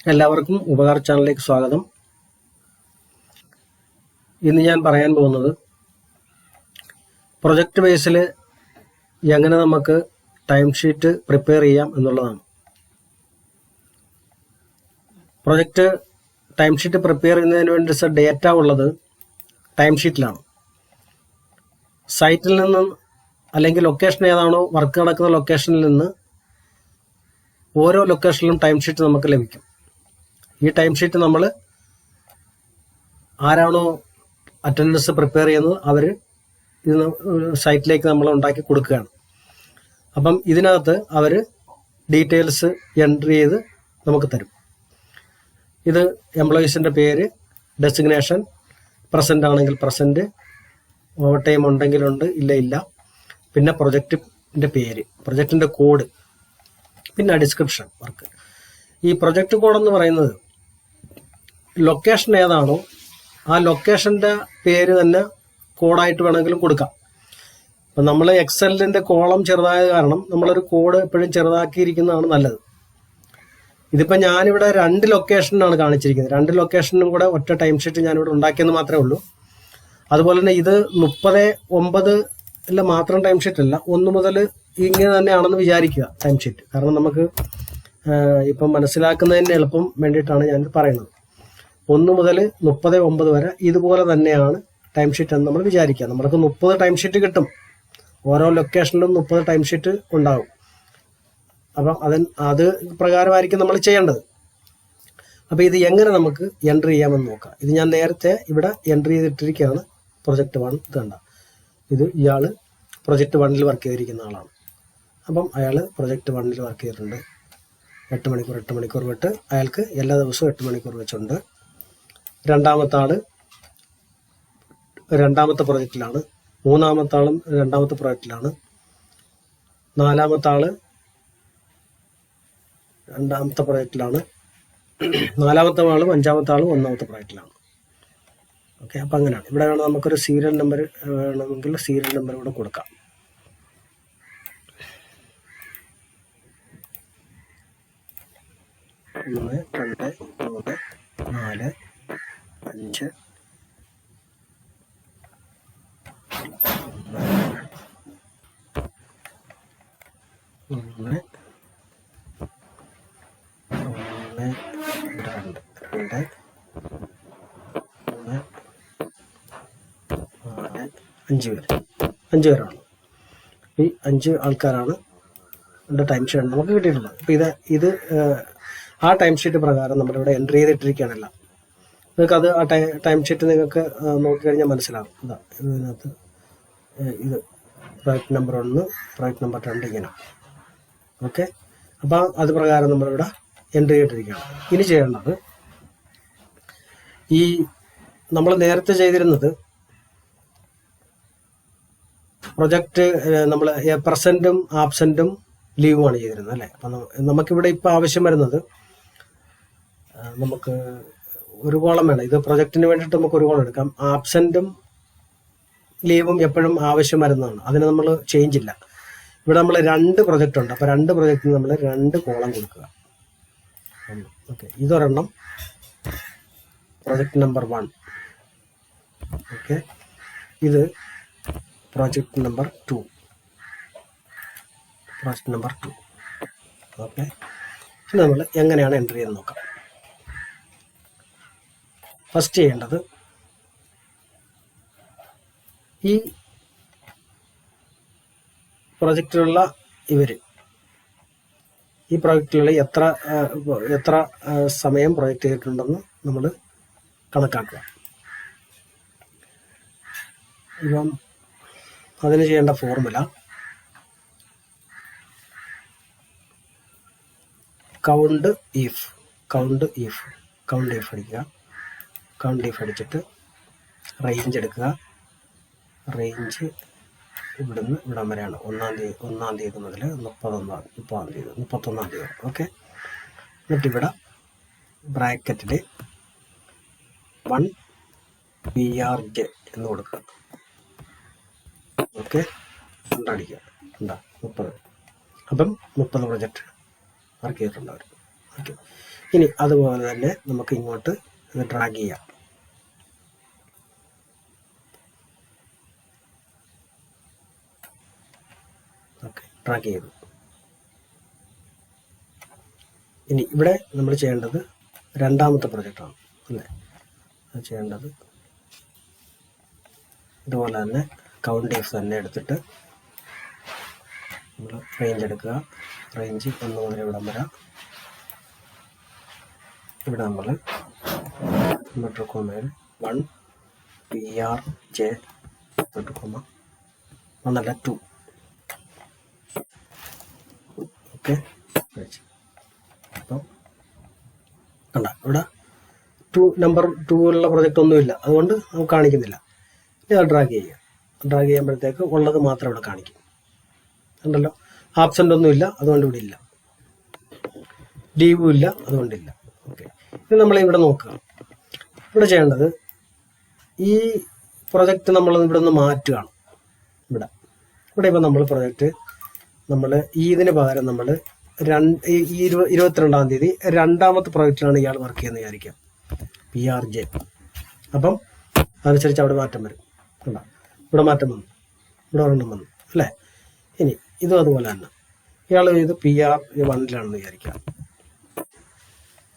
എല്ലാവർക്കും ഉപകാർ ചാനലിലേക്ക് സ്വാഗതം. ഇന്ന് ഞാൻ പറയാൻ പോകുന്നത് പ്രൊജക്റ്റ് ബേസിൽ എങ്ങനെ നമുക്ക് ടൈം ഷീറ്റ് പ്രിപ്പയർ ചെയ്യാം എന്നുള്ളതാണ്. പ്രൊജക്റ്റ് ടൈം ഷീറ്റ് പ്രിപ്പയർ ചെയ്യുന്നതിന് വേണ്ടി ഡേറ്റ ഉള്ളത് ടൈം ഷീറ്റിലാണ്. സൈറ്റിൽ നിന്ന് അല്ലെങ്കിൽ ലൊക്കേഷൻ ഏതാണോ വർക്ക് നടക്കുന്ന ലൊക്കേഷനിൽ നിന്ന് ഓരോ ലൊക്കേഷനിലും ടൈം ഷീറ്റ് നമുക്ക് ലഭിക്കും. ഈ ടൈം ഷീറ്റ് നമ്മൾ ആരാണോ അറ്റൻഡൻസ് പ്രിപ്പയർ ചെയ്യുന്നത് അവർ ഇത് സൈറ്റിലേക്ക് നമ്മൾ ഉണ്ടാക്കി കൊടുക്കുകയാണ്. അപ്പം ഇതിനകത്ത് അവർ ഡീറ്റെയിൽസ് എൻട്രി ചെയ്ത് നമുക്ക് തരും. ഇത് എംപ്ലോയീസിൻ്റെ പേര്, ഡെസിഗ്നേഷൻ, പ്രസൻ്റ് ആണെങ്കിൽ പ്രസൻറ്റ്, ഓവർ ടൈം ഉണ്ടെങ്കിലുണ്ട്, ഇല്ല, പിന്നെ പ്രൊജക്റ്റിൻ്റെ പേര്, പ്രൊജക്റ്റിൻ്റെ കോഡ്, പിന്നെ ഡിസ്ക്രിപ്ഷൻ വർക്ക്. ഈ പ്രൊജക്റ്റ് കോഡ് എന്ന് പറയുന്നത് ലൊക്കേഷൻ ഏതാണോ ആ ലൊക്കേഷൻ്റെ പേര് തന്നെ കോഡായിട്ട് വേണമെങ്കിലും കൊടുക്കാം. അപ്പം നമ്മൾ എക്സലിൻ്റെ കോളം ചെറുതായത് കാരണം നമ്മളൊരു കോഡ് എപ്പോഴും ചെറുതാക്കിയിരിക്കുന്നതാണ് നല്ലത്. ഇതിപ്പോൾ ഞാനിവിടെ 2 ലൊക്കേഷനാണ് കാണിച്ചിരിക്കുന്നത്. 2 ലൊക്കേഷനും കൂടെ ഒറ്റ ടൈം ഷീറ്റ് ഞാനിവിടെ ഉണ്ടാക്കിയെന്ന് മാത്രമേ ഉള്ളൂ. അതുപോലെ തന്നെ ഇത് 30/9 മാത്രം ടൈം ഷീറ്റ് അല്ല, 1 മുതൽ ഇങ്ങനെ തന്നെയാണെന്ന് വിചാരിക്കുക ടൈം ഷീറ്റ്. കാരണം നമുക്ക് ഇപ്പം മനസ്സിലാക്കുന്നതിന് എളുപ്പം വേണ്ടിയിട്ടാണ് ഞാൻ പറയുന്നത്. 1 മുതൽ 30/9 വരെ ഇതുപോലെ തന്നെയാണ് ടൈം ഷീറ്റ് എന്ന് നമ്മൾ വിചാരിക്കുക. നമ്മൾക്ക് 30 ടൈം ഷീറ്റ് കിട്ടും. ഓരോ ലൊക്കേഷനിലും 30 ടൈം ഷീറ്റ് ഉണ്ടാകും. അപ്പം അത് പ്രകാരമായിരിക്കും നമ്മൾ ചെയ്യേണ്ടത്. അപ്പോൾ ഇത് എങ്ങനെ നമുക്ക് എൻട്രി ചെയ്യാമെന്ന് നോക്കാം. ഇത് ഞാൻ നേരത്തെ ഇവിടെ എൻട്രി ചെയ്തിട്ടിരിക്കുകയാണ്. പ്രൊജക്റ്റ് 1 കണ്ട, ഇത് ഇയാൾ പ്രൊജക്റ്റ് 1 വർക്ക് ചെയ്തിരിക്കുന്ന ആളാണ്. അപ്പം അയാൾ പ്രൊജക്റ്റ് 1 വർക്ക് ചെയ്തിട്ടുണ്ട്. 8 മണിക്കൂർ വിട്ട് അയാൾക്ക് എല്ലാ ദിവസവും 8 മണിക്കൂർ വെച്ചുണ്ട്. രണ്ടാമത്തെ ആള് 2ാമത്തെ പ്രൊജക്റ്റിലാണ്. 3ാമത്തെ ആളും 2ാമത്തെ പ്രൊജക്റ്റിലാണ്. 4ാമത്തെ ആള് 2ാമത്തെ പ്രൊജക്റ്റിലാണ്. 4ാമത്തെ ആളും 5ാമത്തെ ആളും 1ാമത്തെ പ്രൊജക്റ്റിലാണ്. ഓക്കെ, അപ്പം അങ്ങനെയാണ്. ഇവിടെ വേണം നമുക്കൊരു സീരിയൽ നമ്പർ വേണമെങ്കിൽ സീരിയൽ നമ്പർ ഇവിടെ കൊടുക്കാം. ഒന്ന്, 2, 3, 4, 5, 1, 5 പേരാണ്. ഈ 5 ആൾക്കാരാണ് എൻ്റെ ടൈം ഷീറ്റ് നമുക്ക് കിട്ടിയിട്ടുള്ളത്. അപ്പം ഇത് ആ ടൈം ഷീറ്റ് പ്രകാരം നമ്മളിവിടെ എൻട്രി ചെയ്തിട്ടിരിക്കുകയാണല്ല. നിങ്ങൾക്ക് അത് ആ ടൈം ഷീറ്റ് നിങ്ങൾക്ക് നോക്കിക്കഴിഞ്ഞാൽ മനസ്സിലാകും. ഇതിനകത്ത് ഇത് പ്രൊജക്റ്റ് നമ്പർ 1, പ്രൊജക്റ്റ് നമ്പർ 2 ഇങ്ങനെ. ഓക്കെ, അപ്പം അത് പ്രകാരം നമ്മളിവിടെ എൻട്രി ചെയ്തിട്ടിരിക്കുകയാണ്. ഇനി ചെയ്യേണ്ടത്, ഈ നമ്മൾ നേരത്തെ ചെയ്തിരുന്നത് പ്രൊജക്റ്റ് നമ്മൾ പ്രസൻറ്റും ആബ്സെൻറ്റും ലീവുമാണ് ചെയ്തിരുന്നത് അല്ലേ. അപ്പം നമുക്കിവിടെ ഇപ്പോൾ ആവശ്യം വരുന്നത് നമുക്ക് ഒരു കോളം വേണം. ഇത് പ്രൊജക്റ്റിന് വേണ്ടിയിട്ട് നമുക്ക് ഒരു കോളം എടുക്കാം. ആബ്സെൻറ്റും ലീവും എപ്പോഴും ആവശ്യം വരുന്നതാണ്. അതിന് നമ്മൾ ചേഞ്ച് ഇല്ല. ഇവിടെ നമ്മൾ 2 പ്രൊജക്റ്റ് ഉണ്ട്. അപ്പോൾ 2 പ്രൊജക്റ്റിന് നമ്മൾ 2 കോളം കൊടുക്കുക. ഓക്കെ, ഇതൊരെണ്ണം പ്രൊജക്റ്റ് നമ്പർ 1. ഓക്കെ, ഇത് project number 2. Project number 2. Okay, ഇനി നമ്മൾ എങ്ങനെയാണ് എൻട്രി ചെയ്ത് നോക്കാം. ഫസ്റ്റ് ചെയ്യേണ്ടത്, ഈ പ്രൊജക്റ്റിലുള്ള ഈ പ്രൊജക്റ്റിലുള്ള എത്ര സമയം പ്രൊജക്റ്റ് ചെയ്തിട്ടുണ്ടെന്ന് നമ്മൾ കണക്കാക്കുക. ഇപ്പം അതിന് ചെയ്യേണ്ട ഫോർമുല കൗണ്ട് ഇഫ് അടിക്കുക. കൗണ്ട് ഇഫ് അടിച്ചിട്ട് റേഞ്ച് എടുക്കുക. റേഞ്ച് ഇവിടുന്ന് ഇവിടം വരെയാണ്. 1-ാം തീയതി മുതൽ 31-ാം തീയതി. ഓക്കെ, എന്നിട്ട് ഇവിടെ ബ്രാക്കറ്റിൽ 1 PRJ എന്ന് കൊടുക്കുക. ഓക്കെ, കൊണ്ടടിക്കുക. എന്താ 30. അപ്പം 30 പ്രൊജക്റ്റ് വർക്ക് ചെയ്തിട്ടുണ്ട് അവർ. ഓക്കെ, ഇനി അതുപോലെ തന്നെ നമുക്ക് ഇങ്ങോട്ട് ഇത് ഡ്രാഗ് ചെയ്യാം. ഓക്കെ, ഡ്രാഗ് ചെയ്തു. ഇനി ഇവിടെ നമ്മൾ ചെയ്യേണ്ടത് രണ്ടാമത്തെ പ്രൊജക്റ്റാണ് അല്ലേ. അത് ചെയ്യേണ്ടത് ഇതുപോലെ തന്നെ കൗണ്ട് ഈഫ് തന്നെ എടുത്തിട്ട് നമ്മൾ റേഞ്ച് എടുക്കുക. റേഞ്ച് 1 മുതൽ ഇവിടം വരെ. ഇവിടെ നമ്മൾ ഇൻവെർട്ടർ കോമയിൽ 1 PRJ ഇൻവെർട്ടർ കോമ 1 അല്ല 2. ഓക്കെ, അപ്പം കണ്ട ഇവിടെ നമ്പർ 2 പ്രൊജക്റ്റ് ഒന്നുമില്ല, അതുകൊണ്ട് നമുക്ക് കാണിക്കുന്നില്ല. ഇത് ഡ്രാഗ് ചെയ്യുക. ഡ്രാഗ് ചെയ്യുമ്പോഴത്തേക്ക് ഉള്ളത് മാത്രം ഇവിടെ കാണിക്കും. ഉണ്ടല്ലോ, ആബ്സെൻ്റ് ഒന്നുമില്ല, അതുകൊണ്ട് ഇവിടെ ഇല്ല. ലീവും ഇല്ല, അതുകൊണ്ടില്ല. ഓക്കെ, ഇത് നമ്മളിവിടെ നോക്കുക. ഇവിടെ ചെയ്യേണ്ടത് ഈ പ്രൊജക്റ്റ് നമ്മൾ ഇവിടെ നിന്ന് മാറ്റുകയാണ്. ഇവിടെ ഇപ്പം നമ്മൾ പ്രൊജക്റ്റ് നമ്മൾ ഇതിന് പകരം നമ്മൾ 22-ാം തീയതി രണ്ടാമത്തെ പ്രൊജക്റ്റിലാണ് ഇയാൾ വർക്ക് ചെയ്യുന്നത് വിചാരിക്കാം, PRJ. അപ്പം അതനുസരിച്ച് അവിടെ മാറ്റം വരും. കണ്ടോ, ഇവിടെ മാറ്റം വന്നു, ഇവിടെ ഒരെണ്ണം വന്നു അല്ലേ. ഇനി ഇതും അതുപോലെ തന്നെ ഇയാൾ ഇത് PR1-ലാണെന്ന് വിചാരിക്കാം.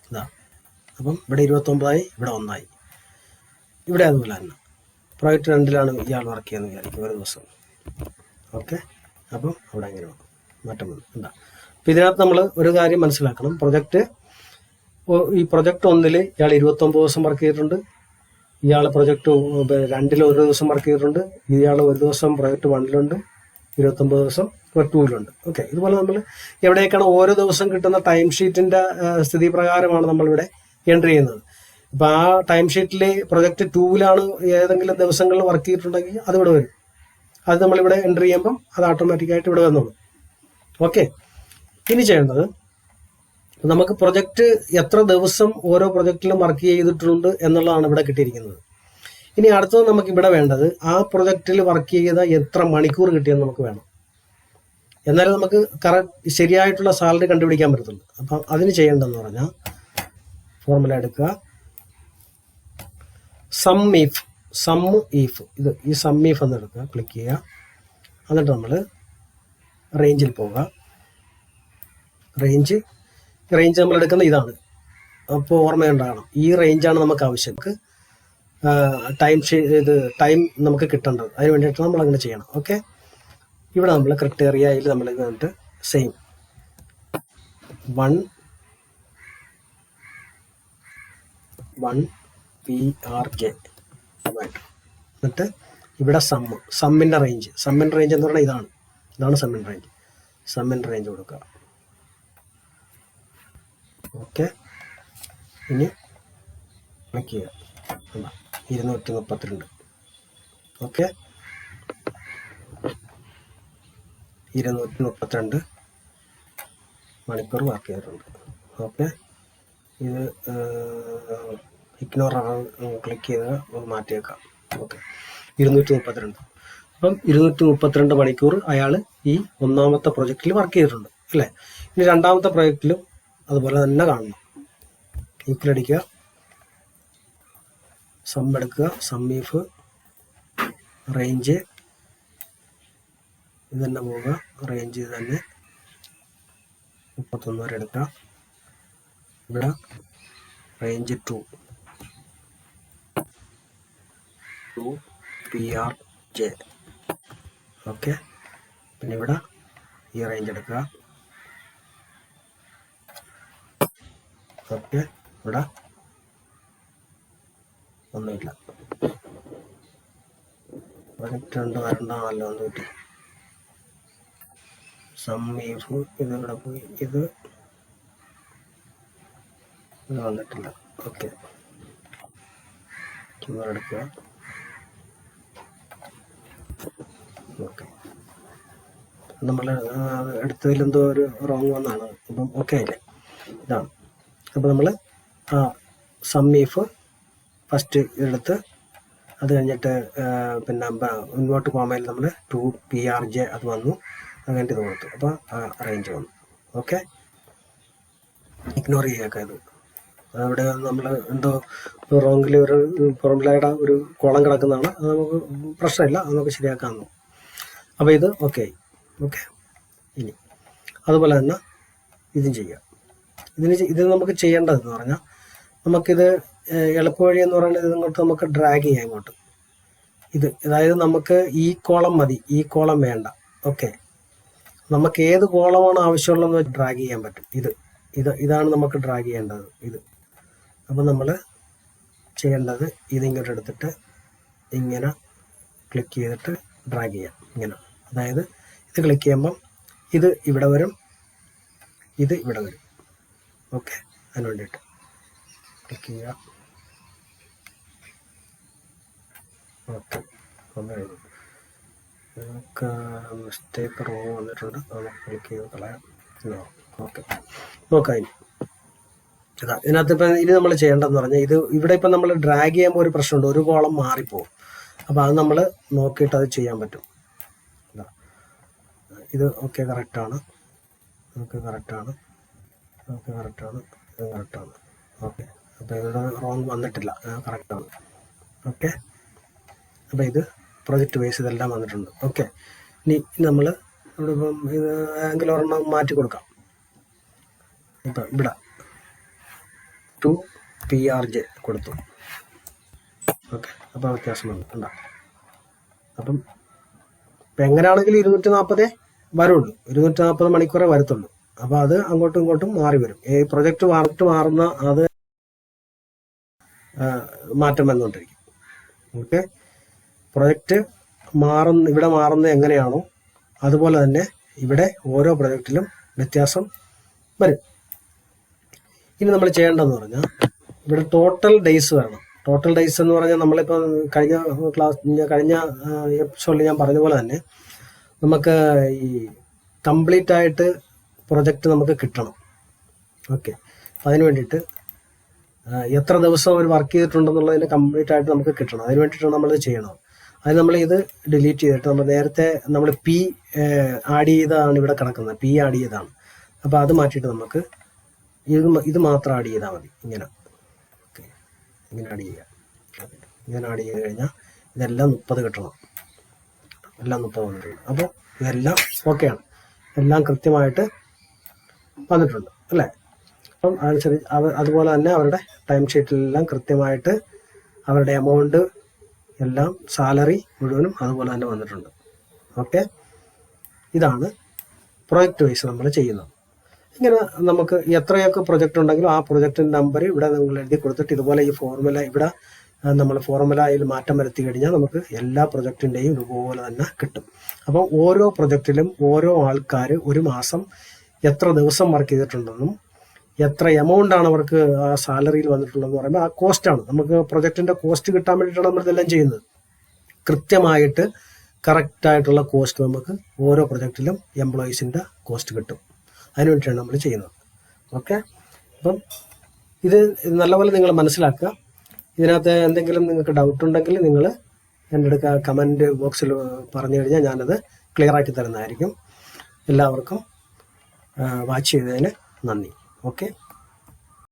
ഇതാ, അപ്പം ഇവിടെ 29ആയി, ഇവിടെ 1ആയി. ഇവിടെ അതുപോലെ തന്നെ പ്രൊജക്റ്റ് 2-ലാണ് ഇയാൾ വർക്ക് ചെയ്യുന്നത് വിചാരിക്കും ഒരു ദിവസം. ഓക്കെ, അപ്പം അവിടെ എങ്ങനെ മാറ്റം വന്നു. എന്താ, അപ്പം ഇതിനകത്ത് നമ്മൾ ഒരു കാര്യം മനസ്സിലാക്കണം. ഈ പ്രൊജക്റ്റ് 1-ൽ ഇയാൾ 29 ദിവസം വർക്ക് ചെയ്തിട്ടുണ്ട്. ഇയാൾ പ്രൊജക്റ്റ് 2-ൽ ഒരു ദിവസം വർക്ക് ചെയ്തിട്ടുണ്ട്. ഇയാൾ ഒരു ദിവസം പ്രൊജക്റ്റ് 1-ലുണ്ട്, 29 ദിവസം 2-ലുണ്ട്. ഓക്കെ, ഇതുപോലെ നമ്മൾ എവിടേക്കാണ് ഓരോ ദിവസം കിട്ടുന്ന ടൈം ഷീറ്റിന്റെ സ്ഥിതി പ്രകാരമാണ് നമ്മളിവിടെ എൻട്രി ചെയ്യുന്നത്. ഇപ്പം ആ ടൈം ഷീറ്റിൽ പ്രൊജക്റ്റ് 2-ലാണ് ഏതെങ്കിലും ദിവസങ്ങളിൽ വർക്ക് ചെയ്തിട്ടുണ്ടെങ്കിൽ അത് ഇവിടെ വരും. അത് നമ്മളിവിടെ എൻട്രി ചെയ്യുമ്പം അത് ഓട്ടോമാറ്റിക്കായിട്ട് ഇവിടെ വന്നോളും. ഓക്കെ, ഇനി ചെയ്യേണ്ടത് നമുക്ക് പ്രൊജക്റ്റ് എത്ര ദിവസം ഓരോ പ്രൊജക്റ്റിലും വർക്ക് ചെയ്തിട്ടുണ്ട് എന്നുള്ളതാണ് ഇവിടെ കിട്ടിയിരിക്കുന്നത്. ഇനി അടുത്തത് നമുക്ക് ഇവിടെ വേണ്ടത് ആ പ്രൊജക്റ്റിൽ വർക്ക് ചെയ്ത എത്ര മണിക്കൂർ കിട്ടിയെന്ന് നമുക്ക് വേണം. എന്നാലും നമുക്ക് ശരിയായിട്ടുള്ള സാലറി കണ്ടുപിടിക്കാൻ പറ്റത്തുള്ളൂ. അപ്പം അതിന് ചെയ്യേണ്ടതെന്ന് പറഞ്ഞാൽ ഫോർമുല എടുക്കുക, സം ഈഫ് ഇത് ഈ സം ഈഫ് എന്ന് എടുക്കുക, ക്ലിക്ക് ചെയ്യുക. എന്നിട്ട് നമ്മൾ റേഞ്ചിൽ പോവുക. റേഞ്ച് നമ്മൾ എടുക്കുന്ന ഇതാണ്. അപ്പോൾ ഓർമ്മയുണ്ടാകണം, ഈ റേഞ്ചാണ് നമുക്ക് ആവശ്യം. ടൈം നമുക്ക് കിട്ടേണ്ടത്, അതിന് വേണ്ടിയിട്ട് നമ്മൾ അങ്ങനെ ചെയ്യണം. ഓക്കെ, ഇവിടെ നമ്മൾ ക്രിറ്റേറിയയിൽ നമ്മൾ എന്നിട്ട് സെയിം 1 PRJ എന്നിട്ട് ഇവിടെ സമ്മിൻ്റെ റേഞ്ച് എന്ന് പറഞ്ഞാൽ ഇതാണ് സമ്മിൻ്റെ റേഞ്ച് കൊടുക്കുക. ഓക്കെ, ഇനി ക്ലിക്ക് ചെയ്യുക. 232. ഓക്കെ, 232 മണിക്കൂർ വർക്ക് ചെയ്തിട്ടുണ്ട്. ഓക്കെ, ഇത് ഇഗ്നോർ ക്ലിക്ക് ചെയ്ത് മാറ്റിയേക്കാം. ഓക്കെ, 232. അപ്പം 232 മണിക്കൂർ അയാൾ ഈ ഒന്നാമത്തെ പ്രൊജക്റ്റിൽ വർക്ക് ചെയ്തിട്ടുണ്ട് അല്ലേ. ഇനി രണ്ടാമത്തെ പ്രൊജക്റ്റിലും അതുപോലെ തന്നെ കാണണം. ഈക്വൽ അടിക്കുക, സം എടുക്കുക, സം ഈഫ് റേഞ്ച് ഇത് തന്നെ പോവുക. റേഞ്ച് ഇത് തന്നെ 31 വരെ എടുക്കുക. ഇവിടെ റേഞ്ച് 2 PRJ. ഓക്കെ, പിന്നെ ഇവിടെ ഈ റേഞ്ച് എടുക്കുക. ഓക്കെ, ഇവിടെ ഒന്നുമില്ല, പ്രൊജക്റ്റ് 2 വരണ്ടാണല്ലോ, ഒന്ന് കിട്ടി. സം ഈഫ് ഇത് ഇവിടെ പോയി, ഇത് വന്നിട്ടില്ല. ഓക്കെ, എടുക്കുക. ഓക്കെ, നമ്മൾ എടുത്തതിലെന്തോ ഒരു റോങ് വന്നാണ്. അപ്പം ഓക്കെ അല്ലേ, ഇതാണ്. അപ്പോൾ നമ്മൾ സം ഈഫ് ഫസ്റ്റ് എടുത്ത് അത് കഴിഞ്ഞിട്ട് പിന്നെ മുന്നോട്ട് കോമയിൽ നമ്മൾ 2 PRJ അത് വന്നു, അങ്ങനെ ഇത് കൊടുത്തു. അപ്പോൾ ആ റേഞ്ച് വന്നു. ഓക്കെ, ഇഗ്നോർ ചെയ്യേക്കാം ഇത്. അവിടെ നമ്മൾ എന്തോ റോങ്ങിൽ ഒരു ഫോർമുലയുടെ ഒരു കോളം കിടക്കുന്നതാണ്. അത് നമുക്ക് പ്രശ്നമില്ല, അത് നമുക്ക് ശരിയാക്കാമെന്നു. അപ്പോൾ ഇത് ഓക്കെ. ഇനി അതുപോലെ തന്നെ ഇതും ചെയ്യാം. ഇത് നമുക്ക് ചെയ്യേണ്ടതെന്ന് പറഞ്ഞാൽ നമുക്കിത് എളുപ്പവഴി എന്ന് പറയുന്നത് ഇങ്ങോട്ട് നമുക്ക് ഡ്രാഗ് ചെയ്യാം ഇങ്ങോട്ട്. അതായത് നമുക്ക് ഈ കോളം മതി, ഈ കോളം വേണ്ട. ഓക്കെ, നമുക്ക് ഏത് കോളമാണ് ആവശ്യമുള്ളതെന്ന് ഡ്രാഗ് ചെയ്യാൻ പറ്റും. ഇതാണ് നമുക്ക് ഡ്രാഗ് ചെയ്യേണ്ടത്. അപ്പം നമ്മൾ ചെയ്യേണ്ടത് ഇതിങ്ങോട്ട് എടുത്തിട്ട് ഇങ്ങനെ ക്ലിക്ക് ചെയ്തിട്ട് ഡ്രാഗ് ചെയ്യാം ഇങ്ങനെ. അതായത് ഇത് ക്ലിക്ക് ചെയ്യുമ്പം ഇത് ഇവിടെ വരും, ഇത് ഇവിടെ വരും. ഓക്കെ, അതിന് വേണ്ടിയിട്ട് ക്ലിക്ക് ചെയ്യുക. ഓക്കെ, നമുക്ക് മിസ്റ്റേക്ക് റോങ് വന്നിട്ടുണ്ട്, നമുക്ക് ക്ലിക്ക് ചെയ്ത് കളയാം. ഓക്കെ, നോക്കാം. ഇതിനകത്ത് ഇപ്പം ഇനി നമ്മൾ ചെയ്യേണ്ടതെന്ന് പറഞ്ഞാൽ ഇവിടെ ഇപ്പം നമ്മൾ ഡ്രാഗ് ചെയ്യുമ്പോൾ ഒരു പ്രശ്നമുണ്ട്, ഒരു കോളം മാറിപ്പോവും. അപ്പോൾ അത് നമ്മൾ നോക്കിയിട്ട് അത് ചെയ്യാൻ പറ്റും. ഇത് ഓക്കെ, കറക്റ്റാണ്. ഇത് കറക്റ്റാണ്. ഓക്കെ, അപ്പോൾ ഇവിടെ റോങ് വന്നിട്ടില്ല, കറക്റ്റാണ്. ഓക്കെ, അപ്പോൾ ഇത് പ്രൊജക്റ്റ് ബേസ് ഇതെല്ലാം വന്നിട്ടുണ്ട്. ഓക്കെ, ഇനി നമ്മൾ ഇവിടെ ഇപ്പം ഇത് ആംഗിൾ ഒരെണ്ണം മാറ്റി കൊടുക്കാം. ഇപ്പം ഇവിടെ 2PRJ കൊടുത്തു. ഓക്കെ, അപ്പോൾ വ്യത്യാസം വന്നു കണ്ടോ. അപ്പം ഇപ്പം എങ്ങനെയാണെങ്കിലും 240 വരുള്ളൂ, 240 മണിക്കൂറേ വരത്തുള്ളൂ. അപ്പോൾ അത് അങ്ങോട്ടും ഇങ്ങോട്ടും മാറി വരും. ഈ പ്രൊജക്റ്റ് മാറുന്ന അത് മാറ്റം വന്നുകൊണ്ടിരിക്കും. ഓക്കെ, പ്രൊജക്റ്റ് ഇവിടെ മാറുന്നത് എങ്ങനെയാണോ അതുപോലെ തന്നെ ഇവിടെ ഓരോ പ്രൊജക്റ്റിലും വ്യത്യാസം വരും. ഇനി നമ്മൾ ചെയ്യേണ്ടതെന്ന് പറഞ്ഞാൽ ഇവിടെ ടോട്ടൽ ഡേയ്സ് വരണം. ടോട്ടൽ ഡേയ്സ് എന്ന് പറഞ്ഞാൽ നമ്മളിപ്പോൾ കഴിഞ്ഞ എപ്പിസോഡിൽ ഞാൻ പറഞ്ഞ പോലെ തന്നെ നമുക്ക് ഈ കംപ്ലീറ്റ് ആയിട്ട് പ്രൊജക്റ്റ് നമുക്ക് കിട്ടണം. ഓക്കെ, അതിന് വേണ്ടിയിട്ട് എത്ര ദിവസം അവർ വർക്ക് ചെയ്തിട്ടുണ്ടെന്നുള്ളതിന് കംപ്ലീറ്റ് ആയിട്ട് നമുക്ക് കിട്ടണം. അതിന് വേണ്ടിയിട്ടാണ് നമ്മളിത് ചെയ്യണം. അത് നമ്മൾ ഇത് ഡിലീറ്റ് ചെയ്തിട്ട് നമ്മൾ നേരത്തെ നമ്മൾ പി ആഡ് ചെയ്തതാണ് ഇവിടെ കിടക്കുന്നത്, പി ആഡ് ചെയ്തതാണ്. അപ്പോൾ അത് മാറ്റിയിട്ട് നമുക്ക് ഇത് മാത്രം ആഡ് ചെയ്താൽ മതി. ഇങ്ങനെ ഓക്കെ, ഇങ്ങനെ ആഡ് ചെയ്യുക. ഇങ്ങനെ ആഡ് ചെയ്ത് കഴിഞ്ഞാൽ ഇതെല്ലാം 30 കിട്ടണം. എല്ലാം 30 വന്നിട്ടുണ്ട്. അപ്പോൾ ഇതെല്ലാം ഓക്കെയാണ്, എല്ലാം കൃത്യമായിട്ട് വന്നിട്ടുണ്ട് അല്ലേ. അപ്പം അതനുസരിച്ച് അതുപോലെ തന്നെ അവരുടെ ടൈം ഷീറ്റിലെല്ലാം കൃത്യമായിട്ട് അവരുടെ എമൗണ്ട് എല്ലാം സാലറി മുഴുവനും അതുപോലെ തന്നെ വന്നിട്ടുണ്ട്. ഓക്കെ, ഇതാണ് പ്രൊജക്റ്റ് വൈസ് നമ്മൾ ചെയ്യുന്നത്. ഇങ്ങനെ നമുക്ക് എത്രയൊക്കെ പ്രൊജക്റ്റ് ഉണ്ടെങ്കിലും ആ പ്രൊജക്റ്റിൻ്റെ നമ്പർ ഇവിടെ നിങ്ങൾ എഴുതി കൊടുത്തിട്ട് ഇതുപോലെ ഈ ഫോർമുല ഇവിടെ നമ്മൾ ഫോർമുലയിൽ മാറ്റം വരുത്തി കഴിഞ്ഞാൽ നമുക്ക് എല്ലാ പ്രൊജക്റ്റിൻ്റെയും ഇതുപോലെ തന്നെ കിട്ടും. അപ്പം ഓരോ പ്രൊജക്റ്റിലും ഓരോ ആൾക്കാർ ഒരു മാസം എത്ര ദിവസം വർക്ക് ചെയ്തിട്ടുണ്ടെന്നും എത്ര എമൗണ്ടാണ് അവർക്ക് ആ സാലറിയിൽ വന്നിട്ടുള്ളതെന്ന് പറയുമ്പോൾ ആ കോസ്റ്റാണ്. നമുക്ക് പ്രൊജക്റ്റിൻ്റെ കോസ്റ്റ് കിട്ടാൻ വേണ്ടിയിട്ടാണ് നമ്മളിതെല്ലാം ചെയ്യുന്നത്. കൃത്യമായിട്ട് കറക്റ്റായിട്ടുള്ള കോസ്റ്റ് നമുക്ക് ഓരോ പ്രൊജക്റ്റിലും എംപ്ലോയീസിൻ്റെ കോസ്റ്റ് കിട്ടും. അതിന് വേണ്ടിയിട്ടാണ് നമ്മൾ ചെയ്യുന്നത്. ഓക്കെ, അപ്പം ഇത് നല്ലപോലെ നിങ്ങൾ മനസ്സിലാക്കുക. ഇതിനകത്ത് എന്തെങ്കിലും നിങ്ങൾക്ക് ഡൗട്ട് ഉണ്ടെങ്കിൽ നിങ്ങൾ എൻ്റെ അടുക്ക കമൻറ്റ് ബോക്സിൽ പറഞ്ഞു കഴിഞ്ഞാൽ ഞാനത് ക്ലിയർ ആക്കി തരുന്നതായിരിക്കും. എല്ലാവർക്കും വാച്ച് ചെയ്തതിന് നന്ദി. ഓക്കെ.